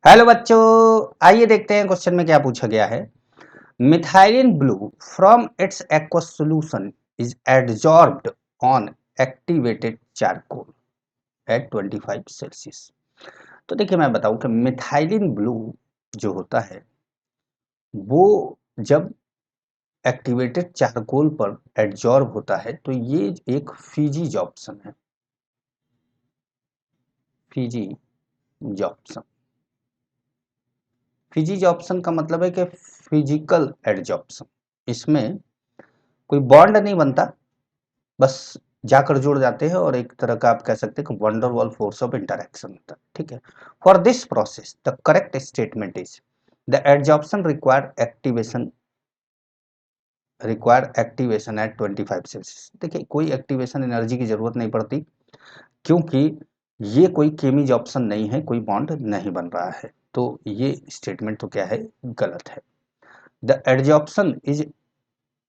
Hello बच्चों, आइए देखते हैं क्वेश्चन में क्या पूछा गया है। Methylene blue from its aqueous solution is adsorbed on activated charcoal at 25 Celsius. तो देखिए मैं बताऊं कि मिथाइलिन ब्लू जो होता है वो जब एक्टिवेटेड चारकोल पर एडजॉर्ब होता है तो ये एक फीजी जॉप्सन है। फीजी जॉप्सन, फीजी जॉप्सन का मतलब है कि फिजिकल एडजॉर्प्शन। इसमें कोई बॉन्ड नहीं बनता, बस जाकर जुड़ जाते हैं और एक तरह का आप कह सकते हैं कि वंडरवॉल फोर्स ऑफ इंटरेक्शन होता है। ठीक है। For this process the correct statement is the adsorption required activation at 25 Celsius. देखिए कोई एक्टिवेशन एनर्जी की जरूरत नहीं पड़ती, क्योंकि ये कोई केमी जॉप्सन नहीं है, कोई बॉन्ड नहीं बन रहा है। तो ये स्टेटमेंट तो क्या है, गलत है। The adsorption is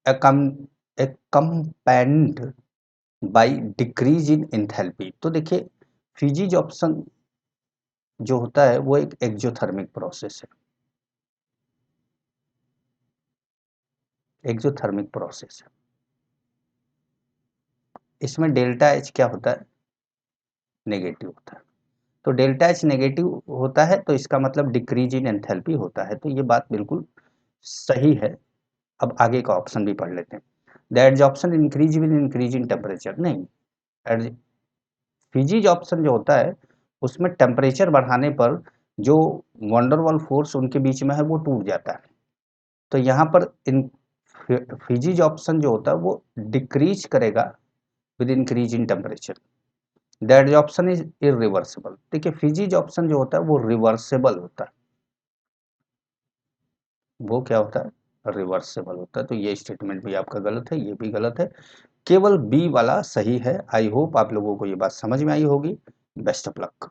accompanied by decrease in enthalpy. तो देखिए फिजिज ऑप्शन जो होता है वो एक एक्सोथर्मिक प्रोसेस है। एक्सोथर्मिक प्रोसेस है, इसमें डेल्टा एच क्या होता है, नेगेटिव होता है। तो डेल्टा एच नेगेटिव होता है तो इसका मतलब डिक्रीज इन एंथैल्पी होता है। तो ये बात बिल्कुल सही है। अब आगे का ऑप्शन भी पढ़ लेते हैं। The adsorption increase will increase in temperature, नहीं, फिजिज ऑप्शन जो होता है उसमें टेम्परेचर बढ़ाने पर जो वंडरवॉल फोर्स उनके बीच में है वो टूट जाता है। तो यहाँ पर इन फिजिज ऑप्शन जो होता है वो डिक्रीज करेगा with increase in temperature. That option is irreversible. देखिए फिजिज ऑप्शन जो होता है वो रिवर्सेबल होता है। वो क्या होता है, रिवर्सेबल होता है। तो ये स्टेटमेंट भी आपका गलत है, ये भी गलत है। केवल बी वाला सही है। आई होप आप लोगों को ये बात समझ में आई होगी। Best of luck.